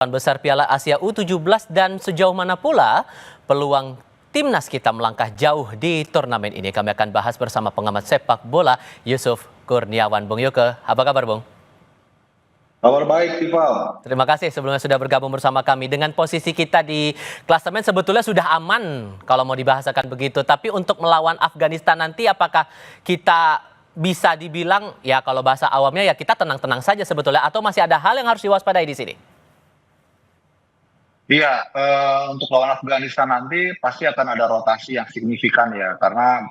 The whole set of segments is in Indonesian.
Besar Piala Asia U17 dan sejauh mana pula peluang timnas kita melangkah jauh di turnamen ini. Kami akan bahas bersama pengamat sepak bola Yusuf Kurniawan. Bung Yuke, apa kabar Bung? Kabar baik, Tifal. Terima kasih sebelumnya sudah bergabung bersama kami. Dengan posisi kita di klasemen sebetulnya sudah aman kalau mau dibahasakan begitu. Tapi untuk melawan Afghanistan nanti apakah kita bisa dibilang ya kalau bahasa awamnya ya kita tenang-tenang saja sebetulnya atau masih ada hal yang harus diwaspadai di sini? Iya, untuk lawan Afghanistan nanti pasti akan ada rotasi yang signifikan ya, karena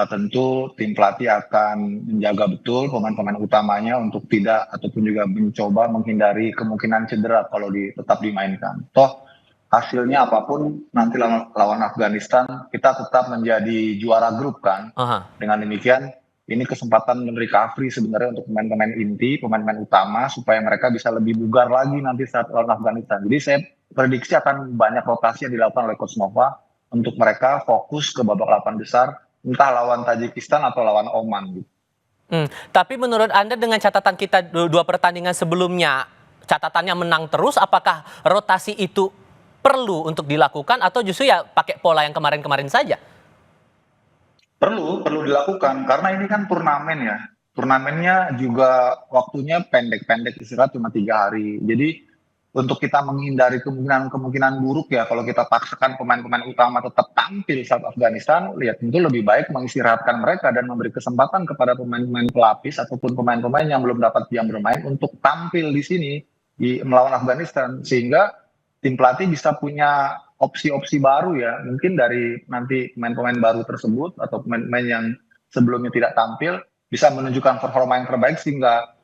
tentu tim pelatih akan menjaga betul pemain-pemain utamanya untuk tidak ataupun juga mencoba menghindari kemungkinan cedera kalau tetap dimainkan. Toh hasilnya apapun nanti lawan Afghanistan kita tetap menjadi juara grup kan. Aha. Dengan demikian ini kesempatan recovery sebenarnya untuk pemain-pemain inti, pemain-pemain utama supaya mereka bisa lebih bugar lagi nanti saat lawan Afghanistan. Jadi saya prediksi akan banyak rotasi yang dilakukan oleh Coach Nova untuk mereka fokus ke babak 8 besar, entah lawan Tajikistan atau lawan Oman. Tapi menurut Anda dengan catatan kita dua pertandingan sebelumnya, catatannya menang terus, apakah rotasi itu perlu untuk dilakukan atau justru ya pakai pola yang kemarin-kemarin saja? Perlu dilakukan karena ini kan turnamen ya. Turnamennya juga waktunya pendek-pendek, istirahat cuma 3 hari. Jadi untuk kita menghindari kemungkinan buruk ya, kalau kita paksakan pemain-pemain utama tetap tampil saat Afghanistan, lihat tentu lebih baik mengistirahatkan mereka dan memberi kesempatan kepada pemain-pemain pelapis ataupun pemain-pemain yang belum dapat jam bermain untuk tampil di sini melawan Afghanistan, sehingga tim pelatih bisa punya opsi-opsi baru ya, mungkin dari nanti pemain-pemain baru tersebut atau pemain-pemain yang sebelumnya tidak tampil bisa menunjukkan performa yang terbaik sehingga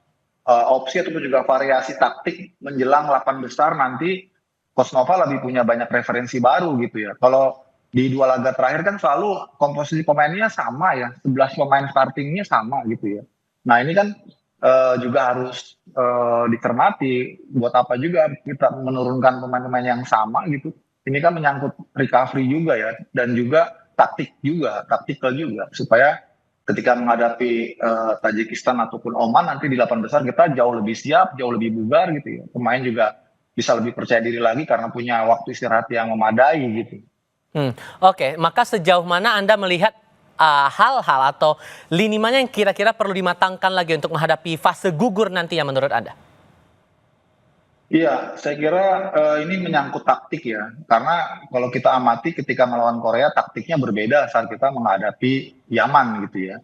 opsi ataupun juga variasi taktik menjelang 8 besar nanti Coach Nova lebih punya banyak referensi baru gitu ya. Kalau di 2 laga terakhir kan selalu komposisi pemainnya sama ya, 11 pemain startingnya sama gitu ya. Nah ini kan juga harus dicermati buat apa juga kita menurunkan pemain-pemain yang sama gitu. Ini kan menyangkut recovery juga ya, dan juga taktikal juga supaya ketika menghadapi Tajikistan ataupun Oman nanti di 8 besar kita jauh lebih siap, jauh lebih bugar gitu ya. Pemain juga bisa lebih percaya diri lagi karena punya waktu istirahat yang memadai gitu. Oke, maka sejauh mana Anda melihat hal-hal atau lini mana yang kira-kira perlu dimatangkan lagi untuk menghadapi fase gugur nanti ya menurut Anda? Iya, saya kira ini menyangkut taktik ya. Karena kalau kita amati ketika melawan Korea taktiknya berbeda saat kita menghadapi Yaman gitu ya.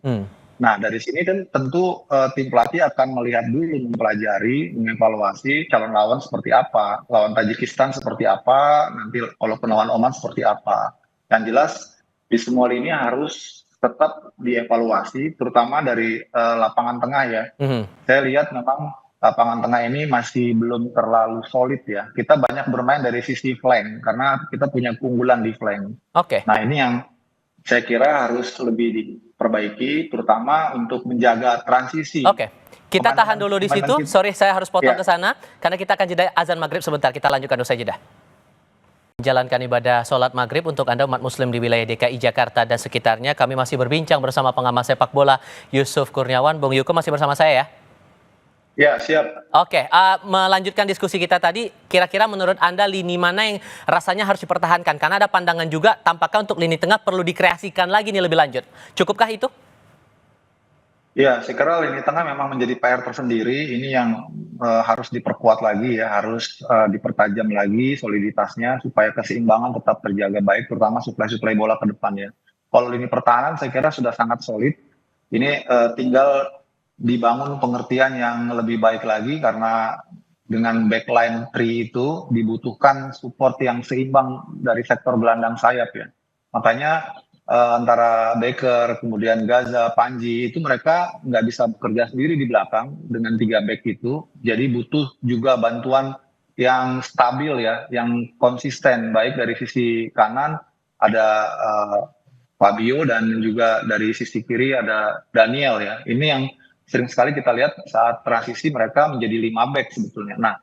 Nah, dari sini kan tentu tim pelatih akan melihat dulu, mempelajari, mengevaluasi calon lawan seperti apa, lawan Tajikistan seperti apa, nanti kalau lawan Oman seperti apa. Yang jelas di semua lini harus tetap dievaluasi, terutama dari lapangan tengah ya. Saya lihat memang lapangan tengah ini masih belum terlalu solid ya. Kita banyak bermain dari sisi flank karena kita punya keunggulan di flank. Oke. Nah, ini yang saya kira harus lebih diperbaiki, terutama untuk menjaga transisi. Oke, kita tahan dulu di situ. Sorry, saya harus potong ke sana karena kita akan jeda azan maghrib sebentar. Kita lanjutkan usai jeda. Menjalankan ibadah sholat maghrib untuk Anda umat muslim di wilayah DKI Jakarta dan sekitarnya. Kami masih berbincang bersama pengamat sepak bola Yusuf Kurniawan. Bung Yuko masih bersama saya ya? Ya, siap. Oke, melanjutkan diskusi kita tadi, kira-kira menurut Anda lini mana yang rasanya harus dipertahankan? Karena ada pandangan juga tampaknya untuk lini tengah perlu dikreasikan lagi nih lebih lanjut. Cukupkah itu? Ya, saya kira lini tengah memang menjadi PR tersendiri. Ini yang harus diperkuat lagi ya, harus dipertajam lagi soliditasnya supaya keseimbangan tetap terjaga baik, terutama suplai-suplai bola ke depan ya. Kalau lini pertahanan saya kira sudah sangat solid. Ini tinggal dibangun pengertian yang lebih baik lagi karena dengan backline 3 itu dibutuhkan support yang seimbang dari sektor gelandang sayap ya. Makanya antara Baker, kemudian Gaza, Panji itu mereka nggak bisa bekerja sendiri di belakang dengan 3 back itu. Jadi butuh juga bantuan yang stabil ya, yang konsisten baik dari sisi kanan ada Fabio dan juga dari sisi kiri ada Daniel ya. Ini yang sering sekali kita lihat saat transisi mereka menjadi 5 back sebetulnya. Nah,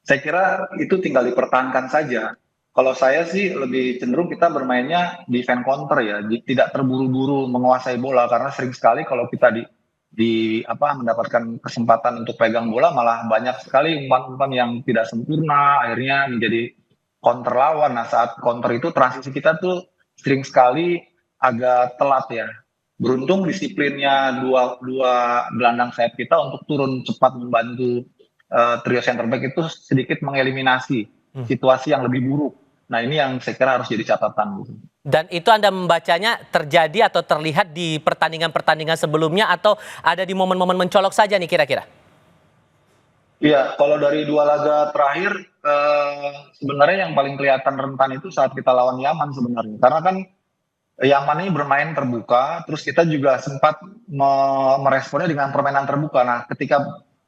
saya kira itu tinggal dipertahankan saja. Kalau saya sih lebih cenderung kita bermainnya defense counter ya, tidak terburu-buru menguasai bola karena sering sekali kalau kita mendapatkan kesempatan untuk pegang bola, malah banyak sekali umpan-umpan yang tidak sempurna, akhirnya menjadi counter lawan. Nah, saat counter itu transisi kita tuh sering sekali agak telat ya. Beruntung disiplinnya dua dua gelandang sayap kita untuk turun cepat membantu trio center back itu sedikit mengeliminasi situasi yang lebih buruk. Nah, ini yang saya kira harus jadi catatan gitu. Dan itu Anda membacanya terjadi atau terlihat di pertandingan-pertandingan sebelumnya atau ada di momen-momen mencolok saja nih kira-kira? Iya, kalau dari 2 laga terakhir, sebenarnya yang paling kelihatan rentan itu saat kita lawan Yaman sebenarnya. Karena kan Yaman ini bermain terbuka, terus kita juga sempat meresponnya dengan permainan terbuka. Nah, ketika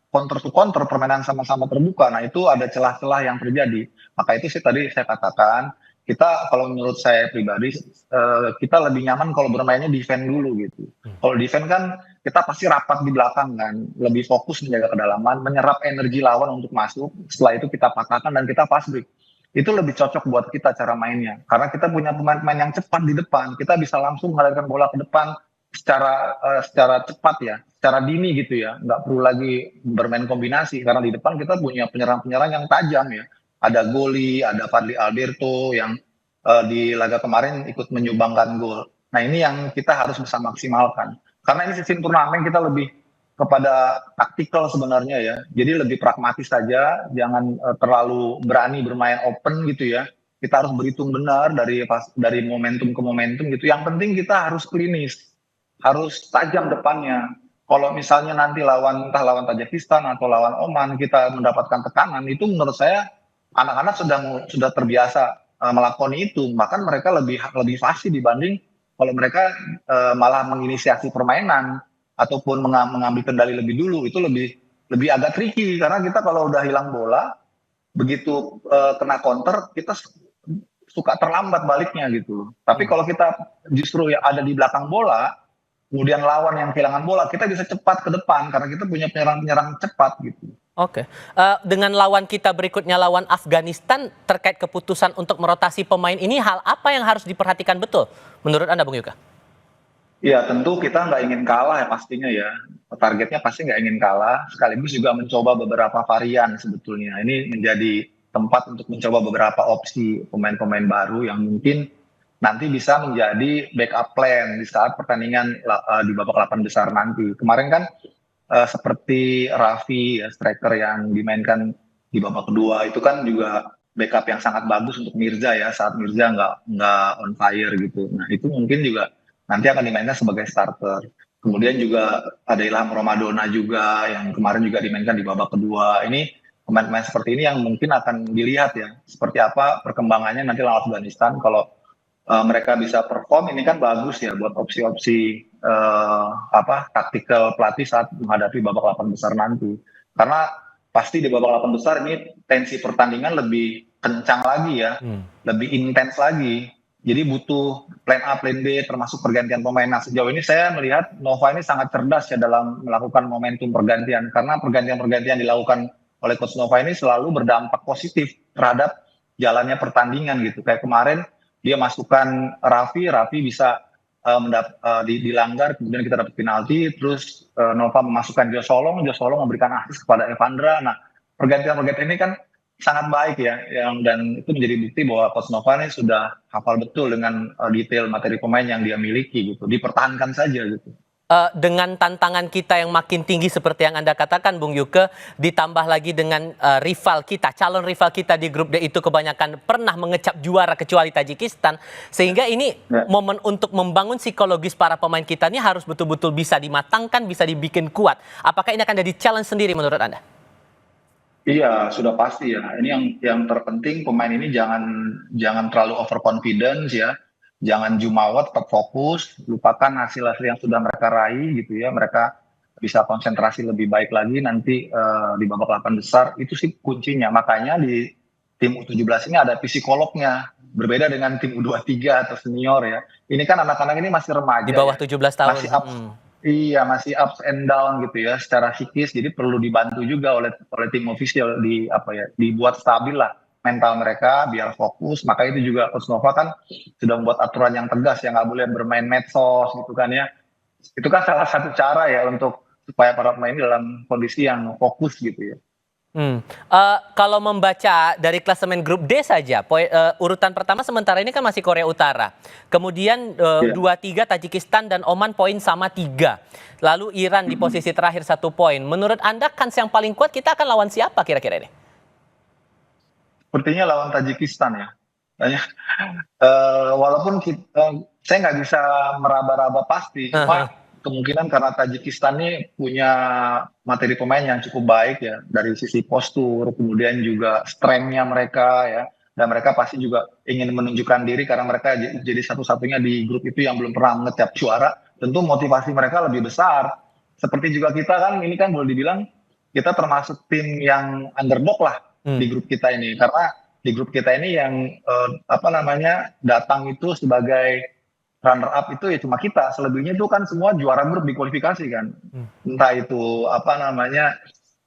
counter to counter, permainan sama-sama terbuka, nah itu ada celah-celah yang terjadi. Maka itu sih tadi saya katakan, kita kalau menurut saya pribadi, kita lebih nyaman kalau bermainnya defend dulu gitu. Kalau defend kan kita pasti rapat di belakang kan, lebih fokus menjaga kedalaman, menyerap energi lawan untuk masuk, setelah itu kita patahkan dan kita fast break. Itu lebih cocok buat kita cara mainnya, karena kita punya pemain-pemain yang cepat di depan, kita bisa langsung mengalirkan bola ke depan secara cepat ya, secara dini gitu ya, nggak perlu lagi bermain kombinasi, karena di depan kita punya penyerang-penyerang yang tajam ya, ada Goli, ada Fadli Alberto yang di laga kemarin ikut menyumbangkan gol. Nah, ini yang kita harus bisa maksimalkan. Karena ini sistem turnamen, kita lebih kepada taktikal sebenarnya ya. Jadi lebih pragmatis saja, jangan terlalu berani bermain open gitu ya. Kita harus berhitung benar dari momentum ke momentum gitu. Yang penting kita harus klinis, harus tajam depannya. Kalau misalnya nanti entah lawan Tajikistan atau lawan Oman kita mendapatkan tekanan, itu menurut saya anak-anak sudah terbiasa melakoni itu. Bahkan mereka lebih fasih dibanding kalau mereka malah menginisiasi permainan ataupun mengambil kendali lebih dulu. Itu lebih agak tricky, karena kita kalau udah hilang bola, begitu kena counter kita suka terlambat baliknya gitu. Tapi kalau kita justru ya ada di belakang bola, kemudian lawan yang kehilangan bola, kita bisa cepat ke depan karena kita punya penyerang-penyerang cepat gitu. Oke. Dengan lawan kita berikutnya lawan Afghanistan, terkait keputusan untuk merotasi pemain ini, hal apa yang harus diperhatikan betul menurut Anda, Bung Yuka? Ya, tentu kita nggak ingin kalah ya pastinya ya. Targetnya pasti nggak ingin kalah, sekaligus juga mencoba beberapa varian sebetulnya. Ini menjadi tempat untuk mencoba beberapa opsi pemain-pemain baru yang mungkin nanti bisa menjadi backup plan di saat pertandingan di babak 8 besar nanti. Kemarin kan seperti Raffi, ya, striker yang dimainkan di babak kedua, itu kan juga backup yang sangat bagus untuk Mirza ya, saat Mirza nggak on fire gitu. Nah, itu mungkin juga nanti akan dimainkan sebagai starter. Kemudian juga ada Ilham Ramadona juga yang kemarin juga dimainkan di babak kedua. Ini pemain-pemain seperti ini yang mungkin akan dilihat ya, seperti apa perkembangannya nanti lawan Afghanistan. Kalau mereka bisa perform, ini kan bagus ya buat opsi-opsi taktikal pelatih saat menghadapi babak 8 besar nanti. Karena pasti di babak 8 besar ini tensi pertandingan lebih kencang lagi ya, lebih intens lagi. Jadi butuh plan A, plan B, termasuk pergantian pemain. Nah, sejauh ini saya melihat Nova ini sangat cerdas ya dalam melakukan momentum pergantian. Karena pergantian-pergantian dilakukan oleh Coach Nova ini selalu berdampak positif terhadap jalannya pertandingan gitu. Kayak kemarin dia masukkan Raffi bisa dilanggar, kemudian kita dapat penalti, terus Nova memasukkan Jo Solong memberikan asis kepada Evandra. Nah, pergantian-pergantian ini kan sangat baik ya, dan itu menjadi bukti bahwa Coach Nova ini sudah hafal betul dengan detail materi pemain yang dia miliki gitu. Dipertahankan saja gitu. Dengan tantangan kita yang makin tinggi seperti yang Anda katakan, Bung Yuke, ditambah lagi dengan calon rival kita di grup D itu kebanyakan pernah mengecap juara kecuali Tajikistan, sehingga ini momen untuk membangun psikologis para pemain kita ini harus betul-betul bisa dimatangkan, bisa dibikin kuat. Apakah ini akan jadi challenge sendiri menurut Anda? Iya, sudah pasti ya. Ini yang terpenting, pemain ini jangan terlalu overconfidence ya. Jangan jumawa, tetap fokus, lupakan hasil-hasil yang sudah mereka raih gitu ya. Mereka bisa konsentrasi lebih baik lagi nanti di babak 8 besar. Itu sih kuncinya. Makanya di tim U17 ini ada psikolognya. Berbeda dengan tim U23 atau senior ya. Ini kan anak-anak ini masih remaja. Di bawah ya. 17 tahun. Iya, masih ups and down gitu ya secara psikis. Jadi perlu dibantu juga oleh tim official dibuat stabil lah mental mereka biar fokus. Maka itu juga Coach Nova kan sudah membuat aturan yang tegas, yang nggak boleh bermain medsos gitu kan ya. Itu kan salah satu cara ya untuk supaya para pemain ini dalam kondisi yang fokus gitu ya. Kalau membaca dari klasemen grup D saja, urutan pertama sementara ini kan masih Korea Utara. Kemudian 2-3 Tajikistan dan Oman poin sama 3. Lalu Iran di posisi terakhir 1 poin. Menurut Anda kans yang paling kuat kita akan lawan siapa kira-kira ini? Sepertinya lawan Tajikistan ya. Walaupun saya nggak bisa meraba-raba pasti, cuma kemungkinan karena Tajikistan ini punya materi pemain yang cukup baik ya, dari sisi postur, kemudian juga strength-nya mereka ya, dan mereka pasti juga ingin menunjukkan diri karena mereka jadi satu-satunya di grup itu yang belum pernah mengecap juara. Tentu motivasi mereka lebih besar. Seperti juga kita kan, ini kan boleh dibilang kita termasuk tim yang underdog lah di grup kita ini, karena di grup kita ini yang datang itu sebagai runner up itu ya cuma kita, selebihnya itu kan semua juara grup di kualifikasi kan, entah itu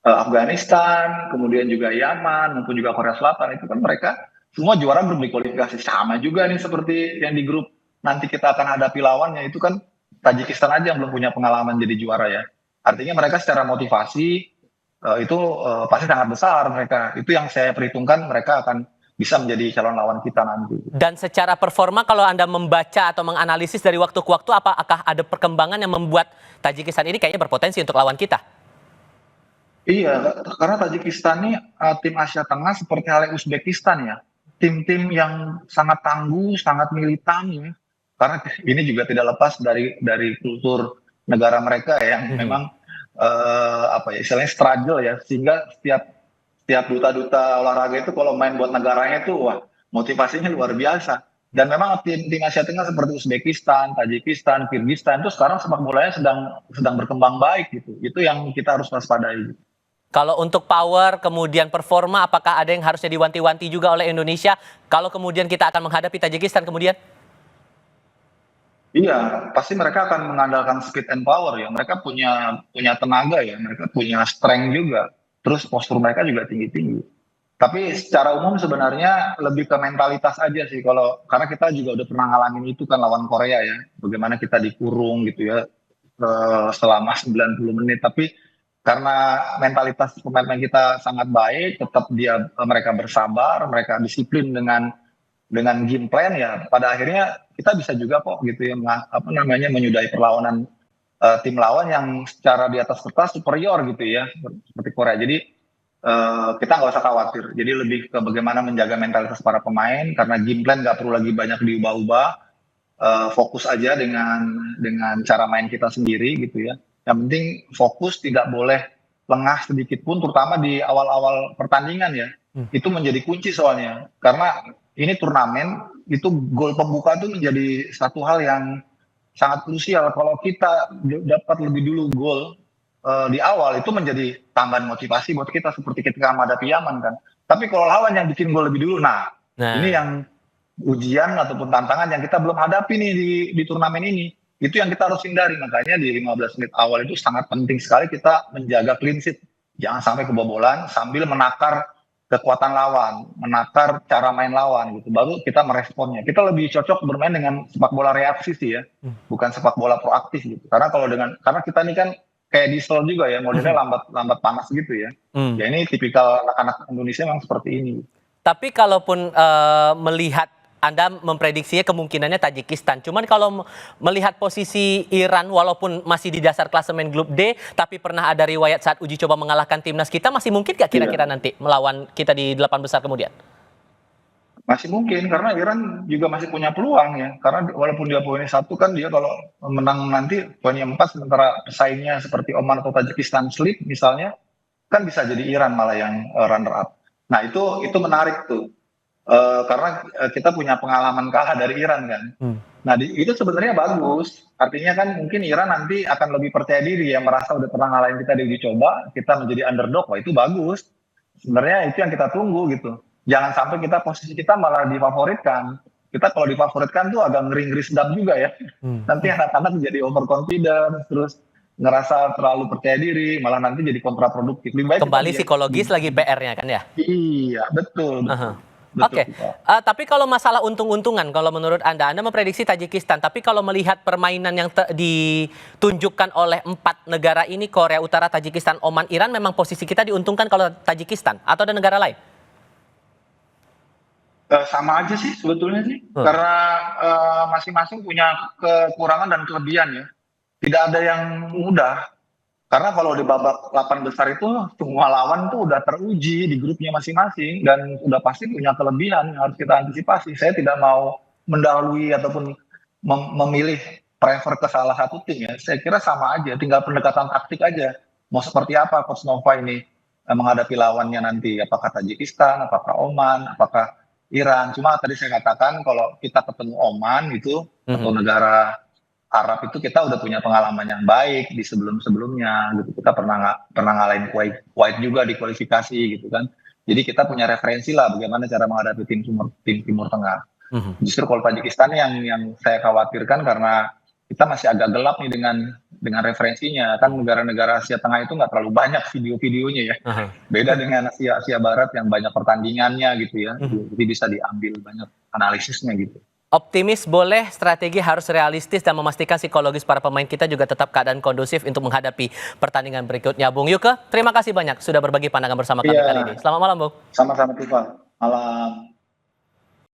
Afghanistan, kemudian juga Yaman maupun juga Korea Selatan, itu kan mereka semua juara grup di kualifikasi. Sama juga nih seperti yang di grup nanti kita akan hadapi lawannya, itu kan Tajikistan aja yang belum punya pengalaman jadi juara ya, artinya mereka secara motivasi itu pasti sangat besar mereka. Itu yang saya perhitungkan mereka akan bisa menjadi calon lawan kita nanti. Dan secara performa kalau Anda membaca atau menganalisis dari waktu ke waktu, apakah ada perkembangan yang membuat Tajikistan ini kayaknya berpotensi untuk lawan kita? Iya, karena Tajikistan ini tim Asia Tengah seperti halnya Uzbekistan ya. Tim-tim yang sangat tangguh, sangat militan ya. Karena ini juga tidak lepas dari kultur negara mereka yang memang istilahnya struggle ya, sehingga setiap duta-duta olahraga itu kalau main buat negaranya itu wah motivasinya luar biasa. Dan memang tim Asia Tengah seperti Uzbekistan, Tajikistan, Kirgistan itu sekarang sepak bolanya sedang berkembang baik gitu. Itu yang kita harus waspadai. Kalau untuk power kemudian performa, apakah ada yang harusnya diwanti-wanti juga oleh Indonesia kalau kemudian kita akan menghadapi Tajikistan kemudian? Iya, pasti mereka akan mengandalkan speed and power ya. Mereka punya tenaga ya, mereka punya strength juga. Terus postur mereka juga tinggi-tinggi. Tapi secara umum sebenarnya lebih ke mentalitas aja sih, karena kita juga udah pernah ngalamin itu kan lawan Korea ya. Bagaimana kita dikurung gitu ya selama 90 menit. Tapi karena mentalitas pemain kita sangat baik, tetap mereka bersabar, mereka disiplin dengan game plan ya, pada akhirnya kita bisa juga kok gitu ya menyudahi perlawanan tim lawan yang secara di atas kertas superior gitu ya, seperti Korea. Jadi kita nggak usah khawatir. Jadi lebih ke bagaimana menjaga mentalitas para pemain, karena game plan nggak perlu lagi banyak diubah-ubah. Fokus aja dengan cara main kita sendiri gitu ya. Yang penting fokus, tidak boleh lengah sedikit pun, terutama di awal-awal pertandingan ya. Itu menjadi kunci soalnya, karena ini turnamen, itu gol pembuka itu menjadi satu hal yang sangat krusial. Kalau kita dapat lebih dulu gol di awal, itu menjadi tambahan motivasi buat kita seperti ketika menghadapi Yaman kan. Tapi kalau lawan yang bikin gol lebih dulu, nah ini yang ujian ataupun tantangan yang kita belum hadapi nih di turnamen ini. Itu yang kita harus hindari. Makanya di 15 menit awal itu sangat penting sekali kita menjaga clean sheet. Jangan sampai kebobolan sambil menakar kekuatan lawan, menakar cara main lawan gitu. Baru kita meresponnya. Kita lebih cocok bermain dengan sepak bola reaksi sih ya, bukan sepak bola proaktif gitu. Karena karena kita ini kan kayak diesel juga ya, modelnya lambat panas gitu ya. Ya ini tipikal anak-anak Indonesia memang seperti ini. Tapi kalaupun melihat Anda memprediksinya kemungkinannya Tajikistan. Cuman kalau melihat posisi Iran walaupun masih di dasar klasemen grup D, tapi pernah ada riwayat saat uji coba mengalahkan timnas kita, masih mungkin nggak kira-kira nanti melawan kita di 8 besar kemudian? Masih mungkin, karena Iran juga masih punya peluang ya. Karena walaupun dia poinnya 1 kan, dia kalau menang nanti poinnya 4, sementara pesaingnya seperti Oman atau Tajikistan slip misalnya, kan bisa jadi Iran malah yang runner up. Nah itu menarik tuh. Karena kita punya pengalaman kalah dari Iran kan. Nah itu sebenarnya bagus. Artinya kan mungkin Iran nanti akan lebih percaya diri ya, merasa udah pernah ngalahin kita di uji coba, kita menjadi underdog. Wah itu bagus. Sebenarnya itu yang kita tunggu gitu. Jangan sampai posisi kita malah difavoritkan. Kita kalau difavoritkan tuh agak ngeri-ngeri sedap juga ya. Nanti anak-anak jadi overconfident, terus ngerasa terlalu percaya diri, malah nanti jadi kontraproduktif. Kembali psikologis lagi PR-nya kan ya? Iya, betul. Oke, tapi kalau masalah untung-untungan, kalau menurut Anda memprediksi Tajikistan, tapi kalau melihat permainan yang ditunjukkan oleh 4 negara ini, Korea Utara, Tajikistan, Oman, Iran, memang posisi kita diuntungkan kalau Tajikistan, atau ada negara lain? Sama aja sih sebetulnya sih, karena masing-masing punya kekurangan dan kelebihan ya. Tidak ada yang mudah. Karena kalau di babak 8 besar itu semua lawan tuh udah teruji di grupnya masing-masing dan udah pasti punya kelebihan yang harus kita antisipasi. Saya tidak mau mendahului ataupun memilih prefer ke salah satu tim ya. Saya kira sama aja, tinggal pendekatan taktik aja. Mau seperti apa Coach Nova ini menghadapi lawannya nanti, apakah Tajikistan, apakah Oman, apakah Iran. Cuma tadi saya katakan kalau kita ketemu Oman itu atau negara Arab itu kita udah punya pengalaman yang baik di sebelum-sebelumnya gitu. Kita pernah ngalahin Kuwait juga di kualifikasi gitu kan. Jadi kita punya referensi lah bagaimana cara menghadapi tim Timur Tengah. Justru kalau Tajikistan yang saya khawatirkan karena kita masih agak gelap nih dengan referensinya. Kan negara-negara Asia Tengah itu nggak terlalu banyak video-videonya ya. Beda dengan Asia Barat yang banyak pertandingannya gitu ya. Jadi bisa diambil banyak analisisnya gitu. Optimis boleh, strategi harus realistis dan memastikan psikologis para pemain kita juga tetap keadaan kondusif untuk menghadapi pertandingan berikutnya. Bung Yuke, terima kasih banyak sudah berbagi pandangan bersama kami kali ini. Selamat malam, Bung. Sama-sama, Tifa. Malam.